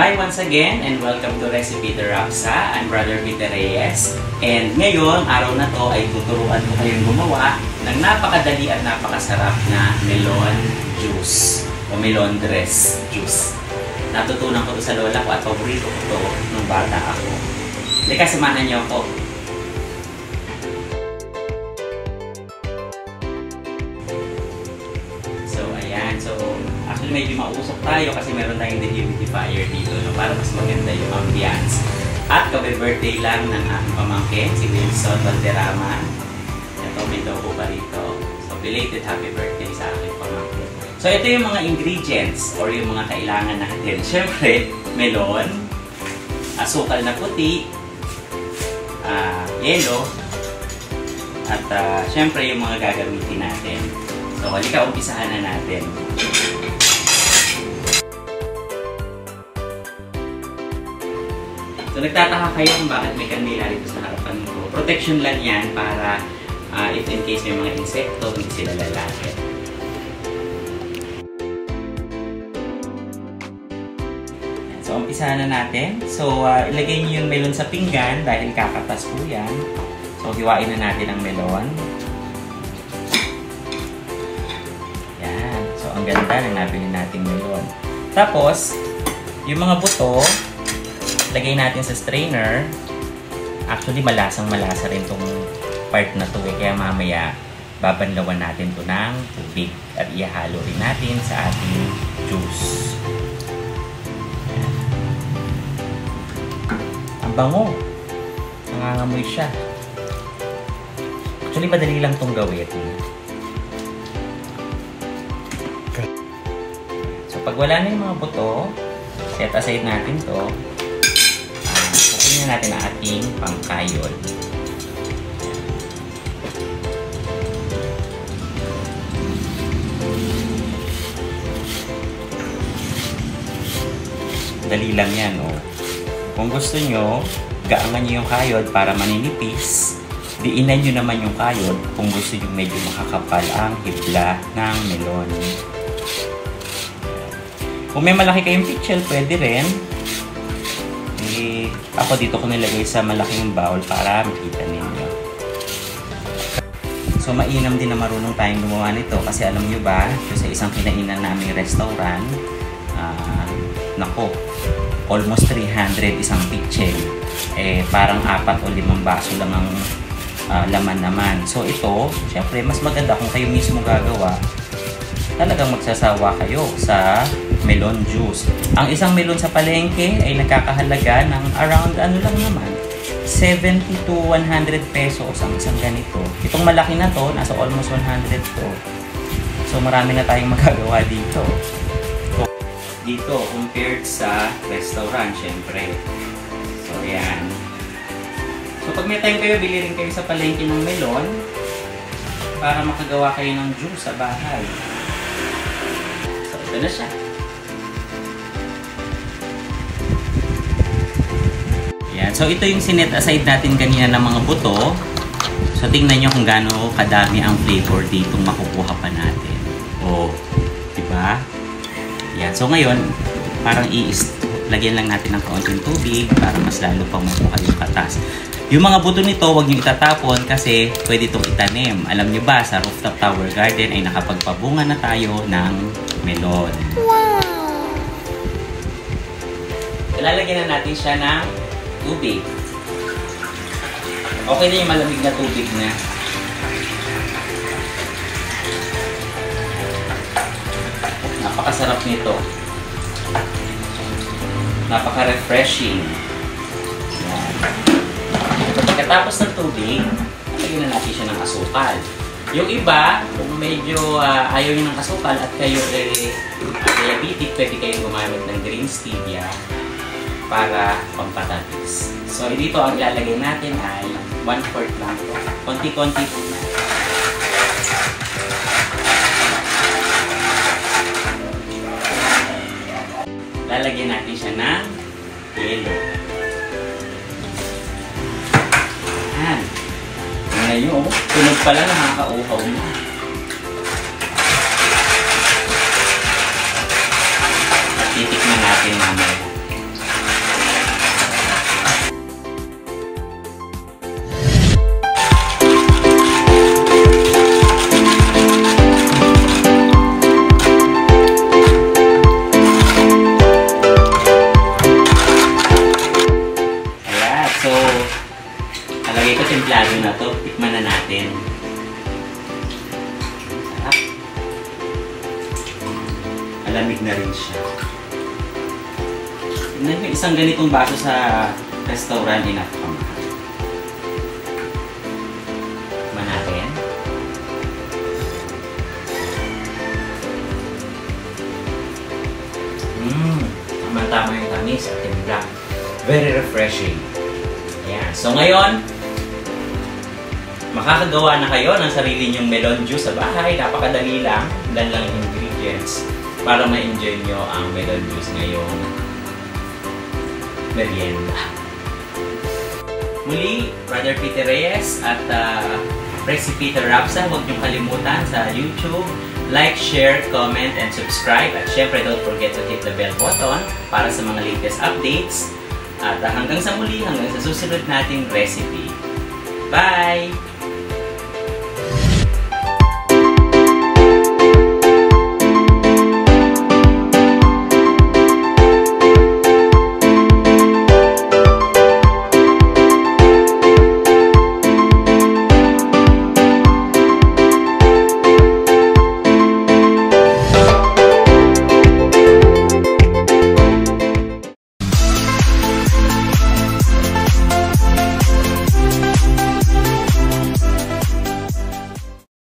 Hi once again and welcome to Recipe de Rapsa. I'm Brother Peter Reyes. And ngayon, araw na to ay tuturuan ko kayong gumawa ng napakadali at napakasarap na melon juice o melon dress juice. Natutunan ko to sa lola ko at paborito ko to nung bata ako. Halika, samahan niyo ako. Actually, medyo mausok tayo kasi meron tayong dehumidifier dito, no? Para mas maganda yung ambience. At kabe-birthday lang ng aking pamangkin, si Wilson Valderrama. Ito, may logo pa rito. So, belated happy birthday sa aking pamangkin. So, ito yung mga ingredients or yung mga kailangan natin. Siyempre, melon, asukal na puti, yelo, at siyempre yung mga gagamitin natin. So, halika, umpisahan na natin. So, nagtataka kayo kung bakit may kandila dito sa harapan ko. Protection lang yan para if in case may mga insekto, hindi sila lalapit. So, umpisahan na natin. So, ilagay niyo yung melon sa pinggan dahil kakatas po yan. So, hiwain na natin ang melon. Yan. So, ang ganda ng nabili nating melon. Tapos, yung mga buto, lagay natin sa strainer. Actually, malasang-malasa rin itong part na ito eh. Kaya mamaya, babanlawan natin ito ng tubig. At ihalo rin natin sa ating juice. Ayan. Ang bango. Nangangamoy siya. Actually, madali lang itong gawin. So, pag wala na yung mga buto, set aside natin ito. Tingnan natin ang ating pangkayod. Dali lang yan, oh. Kung gusto nyo, gaangan nyo yung kayod para maninipis. Diinan nyo naman yung kayod kung gusto nyo medyo makakapal ang hibla ng melon. Kung may malaki kayong pitchel, pwede rin. Ako dito ko nilagay sa malaking bowl para makita ninyo. So, mainam din na marunong tayong gumawa nito kasi alam nyo ba, sa isang kinainan naming restaurant, nako, almost 300 isang pitchel. Parang 4 o 5 baso lang ang laman naman. So, ito, syempre, mas maganda kung kayo mismo gagawa. Talagang magsasawa kayo sa melon juice. Ang isang melon sa palengke ay nagkakahalaga ng around ano lang naman 70 to 100 pesos ang isang ganito. Itong malaki na to, nasa almost 100 to. So marami na tayong magagawa dito. So, dito compared sa restaurant, syempre. So yan. So pag may time kayo, bili rin kayo sa palengke ng melon para makagawa kayo ng juice sa bahay. So ito na siya. So, ito yung sinet aside natin kanina ng mga buto. So, tingnan nyo kung gaano kadami ang flavor dito makukuha pa natin. O, diba? Yan. So, ngayon, parang lagyan lang natin ng kaunting tubig para mas lalo pang makuha yung katas. Yung mga buto nito, huwag nyo itatapon kasi pwede itong itanim. Alam nyo ba, sa rooftop tower garden ay nakapagpabunga na tayo ng melon. Wow! Lalagyan na natin siya ng tubig. Okay na yung malamig na tubig na. Napakasarap nito. Napaka-refreshing. Pagkatapos ng tubig, lagyan na natin siya ng asukal. Yung iba, kung medyo ayaw nyo ng asukal at kayo diabetic, pwede kayo gumamit ng green stevia para pampatamis. So, dito ang ilalagay natin ay 1/4 lang ito. Konti-konti po na. Lalagyan natin siya ng yelo. Ayan. Tingnan nyo, tunog pa lang nakakauhaw mo. At titikman natin mamaya. Tikman na natin. Sarap. Malamig na rin siya. Isang ganitong baso sa restaurant, enough pa mahal. Tikman natin. Tama yung tamis at timpla. Very refreshing. Ayan. So ngayon, makakagawa na kayo ng sarili nyong melon juice sa bahay. Napakadali lang. Ilan lang yung ingredients para ma-enjoy nyo ang melon juice ngayong merienda. Muli, Brother Peter Reyes at Presi Peter Rapsa. Huwag nyo kalimutan sa YouTube. Like, share, comment, and subscribe. At syempre, don't forget to hit the bell button para sa mga latest updates. At hanggang sa muli, hanggang sa susunod nating recipe. Bye!